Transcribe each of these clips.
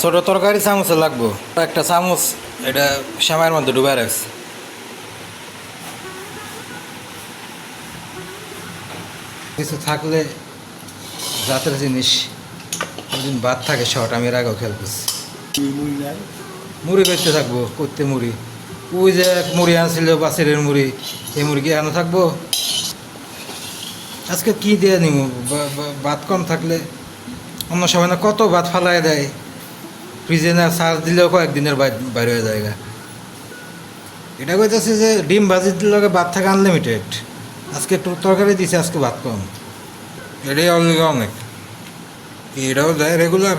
ছোট তরকারি চামচে লাগবো একটা চামচ। এটা শ্যামাইয়ের মধ্যে ডুবাই রাখছে। কিছু থাকলে জাতের জিনিস ওইদিন ভাত থাকে শর্ট, আমি এর আগেও খেলতেছি। মুড়ি করতে থাকবো, করতে মুড়ি। ওই যে এক মুড়ি আনছিল বাসের মুড়ি, এই মুড়ি আনো থাকবো। আজকে কি দিয়ে নিব? ভাত কম থাকলে অন্য সময় না কত ভাত ফালাই দেয়, ফ্রিজে না চার্জ দিলেও কয়েকদিনের বাইরে হয়ে যায়। এটা কইতেছে যে ডিম ভাজি দিলে ভাত থাকে আনলিমিটেড। আজকে একটু তরকারি দিছে, আজকে ভাত কম। এটাই অলরেডি অনেক। এটাও দেয় রেগুলার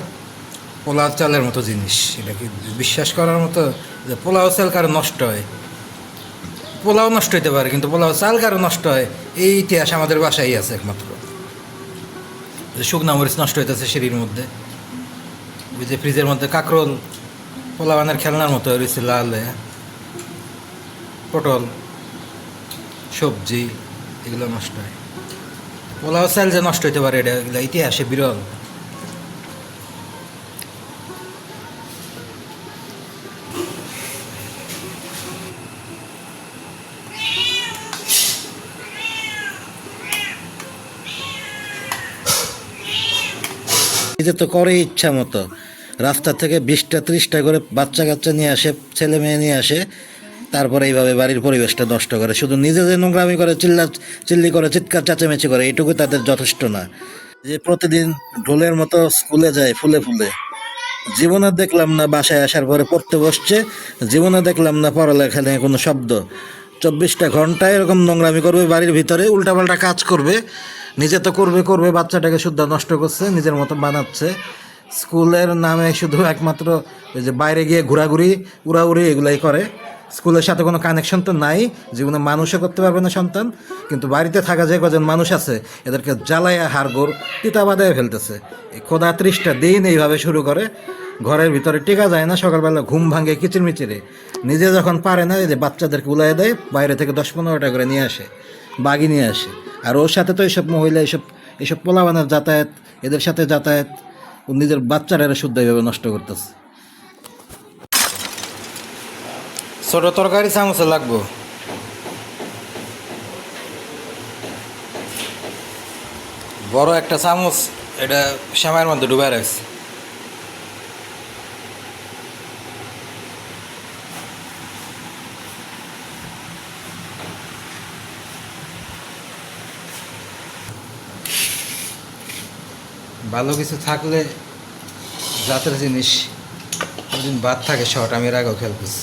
পোলাও চালের মতো জিনিস। এটা কি বিশ্বাস করার মতো যে পোলাও চাল কারো নষ্ট হয়? পোলাও নষ্ট হইতে পারে, কিন্তু পোলাও চাল কারো নষ্ট হয় এই ইতিহাস আমাদের বাসায় আছে একমাত্র। শুকনা মরিচ নষ্ট হইতেছে সিঁড়ির মধ্যে, ওই যে ফ্রিজের মধ্যে কাঁকরোল পোলাওয়ানের খেলনার মতো রয়েছে লাল, পটল সবজি এগুলো নষ্ট হয়। পোলাও চাল যে নষ্ট হইতে পারে এটা এগুলো ইতিহাসে বিরল। নিজে তো করে ইচ্ছা মতো, রাস্তা থেকে 20টা 30টা করে বাচ্চা কাচ্চা নিয়ে আসে, ছেলে মেয়ে নিয়ে আসে, তারপরে এইভাবে বাড়ির পরিবেশটা নষ্ট করে। শুধু নিজে যে নোংরামি করে, চিল্লি করে, চিৎকার চেঁচামেচি করে, এইটুকু তাদের যথেষ্ট না। যে প্রতিদিন ঢোলের মতো স্কুলে যায় ফুলে ফুলে, জীবনে দেখলাম না বাসায় আসার পরে পড়তে বসছে, জীবনে দেখলাম না পড়ালেখা নিয়ে কোনো শব্দ। 24টা ঘন্টা এরকম নোংরামি করবে বাড়ির ভিতরে, উল্টাপাল্টা কাজ করবে। নিজে তো করবে, বাচ্চাটাকে শুদ্ধ নষ্ট করছে, নিজের মতো বানাচ্ছে। স্কুলের নামে শুধু একমাত্র ওই যে বাইরে গিয়ে ঘোরাঘুরি উড়াউড়ি এগুলাই করে। স্কুলের সাথে কোনো কানেকশন তো নাই, জীবনে মানুষও করতে পারবে না সন্তান। কিন্তু বাড়িতে থাকা যে কজন মানুষ আছে এদেরকে জ্বালাইয়া হাড়গোড় পিতা বাদায় ফেলতেছে। এই খোদা 30টা দিন এইভাবে শুরু করে, ঘরের ভিতরে টেকা যায় না, সকালবেলা ঘুম ভাঙে কিচিরমিচিরে। নিজে যখন পারে না, এই যে বাচ্চাদেরকে উলাই দেয়, বাইরে থেকে 10-15টা করে নিয়ে আসে, বাগি নিয়ে আসে। আর ওর সাথে তো এইসব মহিলা, এইসব পোলাবানের যাতায়াত, এদের সাথে যাতায়াত, ও নিজের বাচ্চারা শুদ্ধ এইভাবে নষ্ট করতেছে। ছোট তরকারি চামচে লাগবো। বড় একটা চামচ এটা শ্যামাইয়ের মধ্যে ডুবাই রাখছে। ভালো কিছু থাকলে জাতের জিনিস ওইদিন ভাত থাকে শর্ট, আমি এর আগেও খেলতেছি।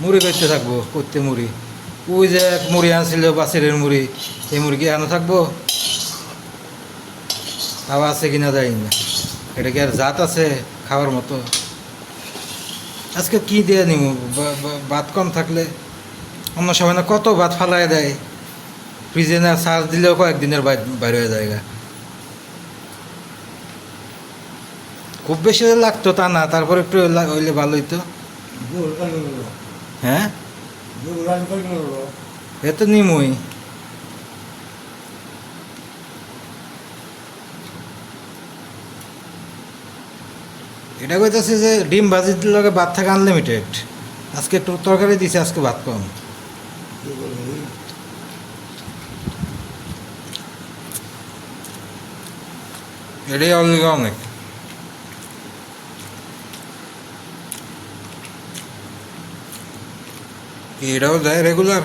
মুড়ি করতে থাকবো, করতে মুড়ি। ওই যে এক মুড়ি আনছিল বাসের মুড়ি, এই মুড়ি আনো থাকবো। খাওয়া আছে কিনা যাই না, এটা কি আর জাত আছে খাওয়ার মতো? আজকে কি দিয়ে নিব? ভাত কম থাকলে অন্য সময় না কত ভাত ফালাই দেয়, ফ্রিজে না চার্জ দিলেও কয়েকদিনের বাইরে হয়ে যায়। খুব বেশি লাগতো তা না, তারপরে একটু হইলে ভালো হইতো। হ্যাঁ, এ তো নিমই। এটা কইতেছে যে ডিম ভাজি দিলে ভাত থাকে আনলিমিটেড। আজকে একটু তরকারি দিছে, আজকে ভাত কম। এটাই অলরেডি অনেক। এটাও দেয় রেগুলার।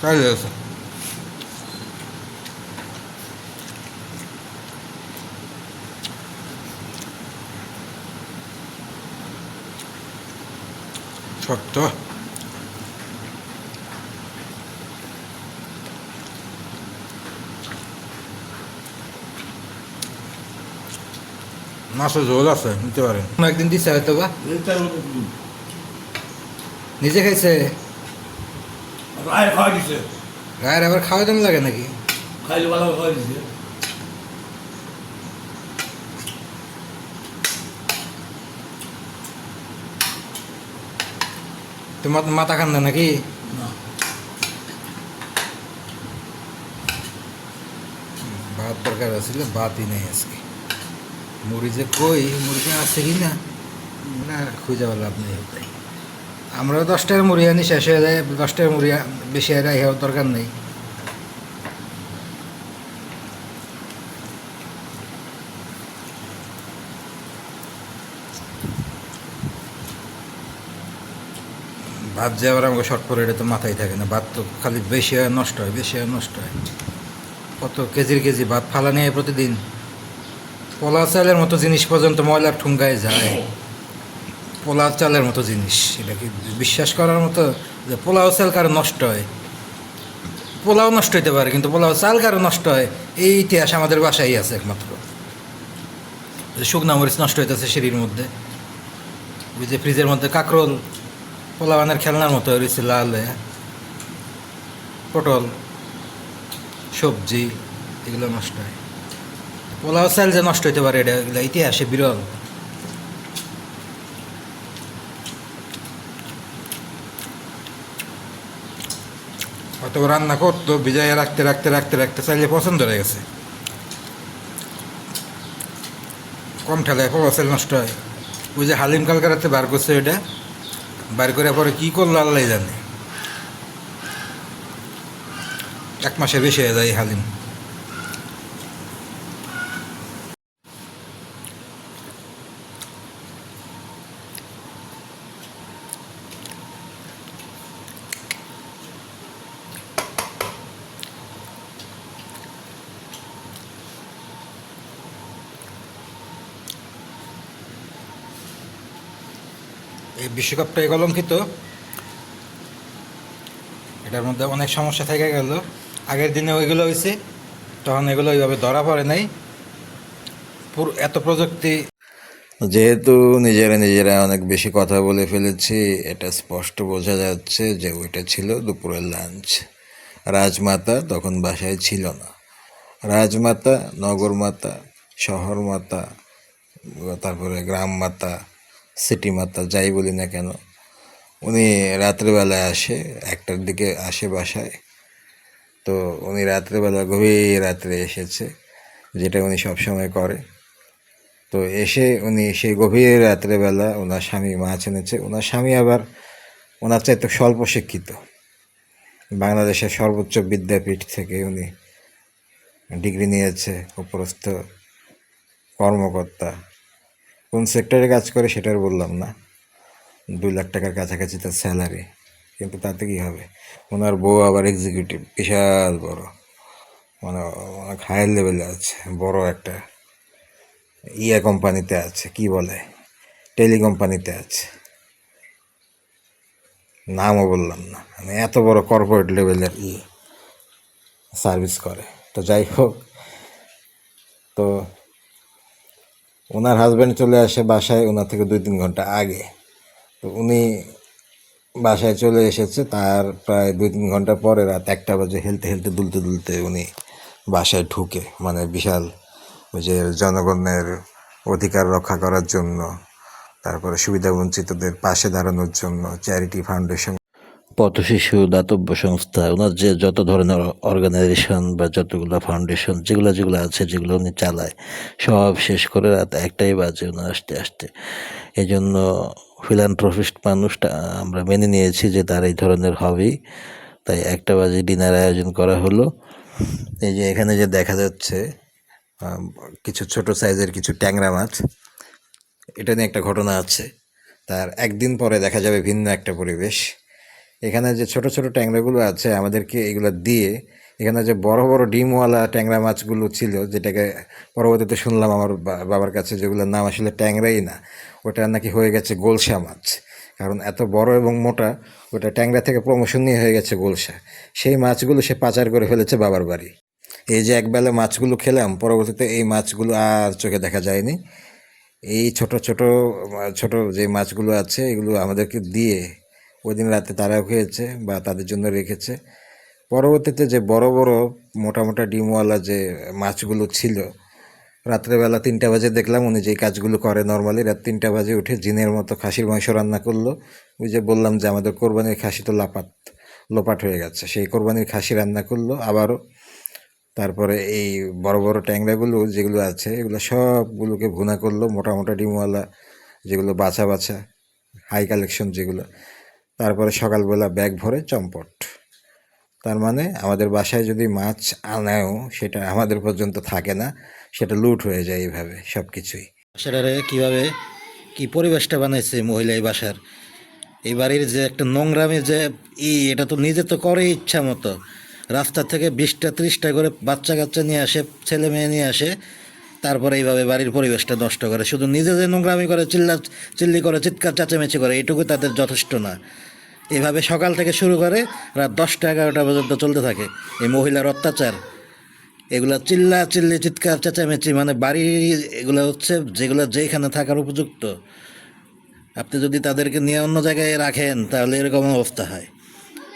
কাজ আছে। সত্য মাছের ঝোল আছে, নিতে পারেন। একদিন দিছে হয়তো বা নিজে খাইছে, গায়ের আবার খাওয়া দাম লাগে নাকি? তোমার মাথা খান না নাকি? ভাত দরকার আছিল, ভাতই নেই আজকে। মুড়ি যে কই, মুড়িটা আছে কি না না খুঁজে লাভ নেই। আমরাও 10 টাকার মুড়ি আনি, শেষ হয়ে যায়। 10 টাকার মুড়ি বেশি আর হওয়ার দরকার নেই। ভাত যে আবার আমাকে শর্ট করে, এটা তো মাথায় থাকে না। ভাত তো খালি বেশি হয় নষ্ট হয়, বেশি হয় নষ্ট হয়। কত কেজির কেজি ভাত ফালানি হয় প্রতিদিন। পোলাও চালের মতো জিনিস পর্যন্ত ময়লার ঠুঙ্গায় যায়। পোলাও চালের মতো জিনিস, এটা কি বিশ্বাস করার মতো যে পোলাও চাল কারো নষ্ট হয়? পোলাও নষ্ট হইতে পারে, কিন্তু পোলাও চাল কারো নষ্ট হয় এই ইতিহাস আমাদের বাসায় আছে একমাত্র। শুকনা মরিচ নষ্ট হইতেছে সিঁড়ির মধ্যে, ওই যে ফ্রিজের মধ্যে কাঁকরোল পোলাওয়ানের খেলনার মতো হয়েছে লাল হয়ে, পটল সবজি এগুলো নষ্ট হয়। পোলাও চাল যে নষ্ট হইতে পারে, এটা এগুলো ইতিহাসে বিরল। হয়তো রান্না করতো, ভিজাইয়া রাখতে রাখতে রাখতে রাখতে চাইলে পছন্দ হয়ে গেছে। কম ঠেলায় পোলাও চাল নষ্ট হয়। ওই যে হালিম কালকে রাতে বার করছে, ওইটা বার করে পরে কী করলো আল্লাহ জানে। 1 মাসের বেশি হয়ে যায় এই হালিম। এই বিশ্বকাপটাই কলঙ্কিত। এটার মধ্যে অনেক সমস্যা থেকে গেল। আগের দিনে ওইগুলো হয়েছে, তখন এগুলো ওইভাবে ধরা পড়ে নাই। এত প্রযুক্তি, যেহেতু নিজেরা নিজেরা অনেক বেশি কথা বলে ফেলেছি, এটা স্পষ্ট বোঝা যাচ্ছে যে ওইটা ছিল দুপুরের লাঞ্চ। রাজমাতা তখন বাসায় ছিল না। রাজমাতা, নগরমাতা, শহর মাতা, তারপরে গ্রাম মাতা, সিটি মাতা, যাই বলি না কেন, উনি রাত্রেবেলায় আসে, 1টার দিকে আসে বাসায়। তো উনি রাত্রেবেলা গভীর রাত্রে এসেছে, যেটা উনি সবসময় করে। তো এসে উনি সেই গভীর রাত্রেবেলা ওনার স্বামী মাছ এনেছে। ওনার স্বামী আবার ওনার চাইতে স্বল্প শিক্ষিত। বাংলাদেশের সর্বোচ্চ বিদ্যাপীঠ থেকে উনি ডিগ্রি নিয়েছে, উপরস্থ কর্মকর্তা। কোন সেক্টরে কাজ করে সেটার বললাম না। 2 লাখ টাকার কাছাকাছি তার স্যালারি, কিন্তু তাতে কী হবে? ওনার বউ আবার এক্সিকিউটিভ, বিশাল বড়, মানে অনেক হায়ার লেভেলে আছে, বড় একটা কোম্পানিতে আছে, কি বলে, টেলি কোম্পানিতে আছে, নামও বললাম না। মানে এত বড় কর্পোরেট লেভেলের সার্ভিস করে। তো যাই হোক, তো ওনার হাজব্যান্ড চলে আসে বাসায় ওনার থেকে 2-3 ঘন্টা আগে। তো উনি বাসায় চলে এসেছে, তার প্রায় 2-3 ঘন্টা পরে রাত 1টা বাজে হেলতে হেলতে দুলতে দুলতে উনি বাসায় ঢুকে। মানে বিশাল, ওই যে জনগণের অধিকার রক্ষা করার জন্য, তারপরে সুবিধাবঞ্চিতদের পাশে দাঁড়ানোর জন্য চ্যারিটি ফাউন্ডেশন, পথশিশু দাতব্য সংস্থা, ওনার যে যত ধরনের অর্গানাইজেশন বা যতগুলো ফাউন্ডেশন যেগুলো যেগুলো আছে, যেগুলো উনি চালায়, সব শেষ করে রাত 1টাই বাজে ওনার আসতে আসতে। এই জন্য ফিলান্থ্রপিস্ট মানুষটা আমরা মেনে নিয়েছি যে তার এই ধরনের হবেই। তাই 1টা বাজে ডিনার আয়োজন করা হলো। এই যে এখানে যে দেখা যাচ্ছে কিছু ছোট সাইজের কিছু ট্যাংরা মাছ, এটা নিয়ে একটা ঘটনা আছে। তার একদিন পরে দেখা যাবে ভিন্ন একটা পরিবেশ। এখানে যে ছোট ছোট ট্যাংরাগুলো আছে, আমাদেরকে এগুলো দিয়ে এখানে যে বড় বড় ডিমওয়ালা ট্যাংরা মাছগুলো ছিল, যেটাকে পরবর্তীতে শুনলাম আমার বাবার কাছে, যেগুলোর নাম আসলে ট্যাংরাই না, ওটা নাকি হয়ে গেছে গোলসা মাছ। কারণ এত বড় এবং মোটা, ওটা ট্যাংরা থেকে প্রমোশন নিয়ে হয়ে গেছে গোলসা। সেই মাছগুলো সে পাচার করে ফেলেছে বাবার বাড়ি। এই যে একবেলা মাছগুলো খেলাম, পরবর্তীতে এই মাছগুলো আর চোখে দেখা যায়নি। এই ছোট ছোট ছোট যে মাছগুলো আছে, এগুলো আমাদেরকে দিয়ে ওই দিন রাতে তারাও খেয়েছে বা তাদের জন্য রেখেছে। পরবর্তীতে যে বড় বড় মোটা মোটা ডিমওয়ালা যে মাছগুলো ছিল, রাত্রেবেলা 3টা বাজে দেখলাম উনি যেই কাজগুলো করে নর্মালি, রাত 3টা বাজে উঠে জিনের মতো খাসির মাংস রান্না করলো। ওই যে বললাম যে আমাদের কোরবানির খাসি তো লাপাত, লোপাট হয়ে গেছে। সেই কোরবানির খাসি রান্না করলো আবারও। তারপরে এই বড় বড় ট্যাংরাগুলো যেগুলো আছে এগুলো সবগুলোকে ভুনা করলো, মোটা মোটা ডিমওয়ালা যেগুলো বাছা বাছা হাই কালেকশন যেগুলো। তারপরে সকালবেলা ব্যাগ ভরে চম্পট। তার মানে আমাদের বাসায় যদি মাছ আনাও সেটা আমাদের পর্যন্ত থাকে না, সেটা লুট হয়ে যায় এইভাবে সব কিছুই। বাসাটারে কীভাবে কি পরিবেশটা বানাইছে মহিলা এই বাসার, এই বাড়ির যে একটা নোংরামি যে এটা তো নিজে তো করে ইচ্ছা মতো। রাস্তা থেকে 20টা 30টা করে বাচ্চা কাচ্চা নিয়ে আসে, ছেলে মেয়ে নিয়ে আসে, তারপরে এইভাবে বাড়ির পরিবেশটা নষ্ট করে। শুধু নিজে যে নোংরামি করে, চিল্লি করে, চিৎকার চেঁচামেচি করে, এইটুকু তাদের যথেষ্ট না। এইভাবে সকাল থেকে শুরু করে রাত 10টা 11টা পর্যন্ত চলতে থাকে এই মহিলার অত্যাচার। এগুলা চিল্লি চিৎকার চেঁচামেচি, মানে বাড়ি এগুলো হচ্ছে যেগুলো যেখানে থাকার উপযুক্ত, আপনি যদি তাদেরকে নিয়ে অন্য জায়গায় রাখেন তাহলে এরকম অবস্থা হয়।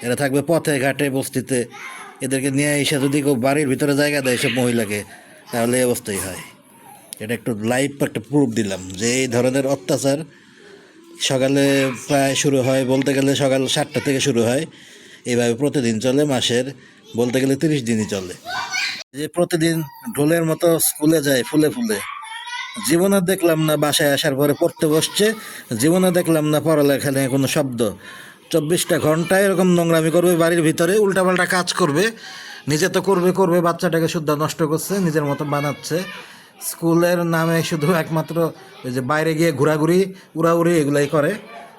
এরা থাকবে পথে ঘাটে বস্তিতে, এদেরকে নিয়ে এসে যদি কেউ বাড়ির ভিতরে জায়গা দেয় সব মহিলাকে, তাহলে এই অবস্থাই হয়। এটা একটু লাইভ একটা প্রুফ দিলাম যে এই ধরনের অত্যাচার সকালে প্রায় শুরু হয়, বলতে গেলে সকাল 7টা থেকে শুরু হয়, এইভাবে প্রতিদিন চলে, মাসের বলতে গেলে 30 দিনই চলে। যে প্রতিদিন ঢোলের মতো স্কুলে যায় ফুলে ফুলে, জীবনে দেখলাম না বাসায় আসার পরে পড়তে বসছে, জীবনে দেখলাম না পড়ালেখা নিয়ে কোনো শব্দ। 24টা ঘন্টা এরকম নোংরামি করবে বাড়ির ভিতরে, উল্টাপাল্টা কাজ করবে, নিজে তো করবে, বাচ্চাটাকে শুদ্ধ নষ্ট করছে, নিজের মতো বানাচ্ছে। স্কুলের নামে শুধু একমাত্র ওই যে বাইরে গিয়ে ঘোরাঘুরি উড়াউড়ি এগুলাই করে,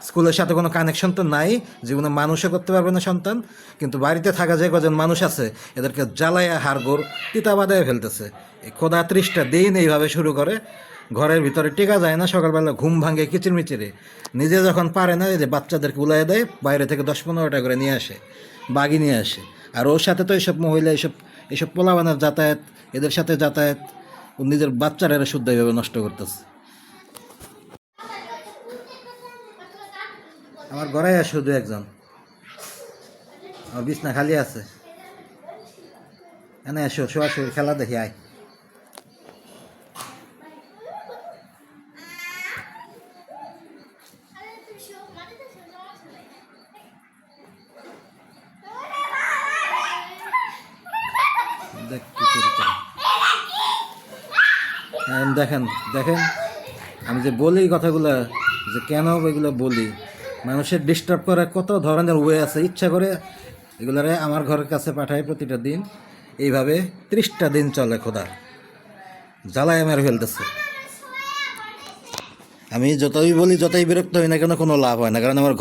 স্কুলের সাথে কোনো কানেকশন তো নাই, জীবনে মানুষও করতে পারবে না সন্তান। কিন্তু বাড়িতে থাকা যে কজন মানুষ আছে এদেরকে জ্বালাইয়া হাড়গোড় তিতা বাদায় ফেলতেছে। এই খোদা 30টা দিন এইভাবে শুরু করে, ঘরের ভিতরে টেকা যায় না, সকালবেলা ঘুম ভাঙে কিচিরমিচিরে। নিজে যখন পারে না, এই যে বাচ্চাদেরকে উলাই দেয়, বাইরে থেকে 10-15টা করে নিয়ে আসে, বাগি নিয়ে আসে। আর ওর সাথে তো এইসব মহিলা, এইসব পোলাবানের যাতায়াত, এদের সাথে যাতায়াত, ও নিজের বাচ্চারা এরা শুদ্ধ এইভাবে নষ্ট করতেছে। আমার ঘরে শুধু একজন, আমার বিছনা খালি আছে, এনে এসো সরাসরি খেলা দেখি আয়। দেখ কি করি তারা। দেখেন দেখেন, আমি যে বলি কথাগুলো, যে কেন এগুলো বলি, মানুষের ডিস্টার্ব করার কত ধরনের ওয়ে আছে, ইচ্ছা করে এগুলারে আমার ঘরের কাছে পাঠায় প্রতিটা দিন। এইভাবে 30টা দিন চলে, খোদা জ্বালায় মেরে ফেলতেছে। আমি যতই বলি, যতই বিরক্ত হই না কেন, কোনো লাভ হয় না, কারণ আমার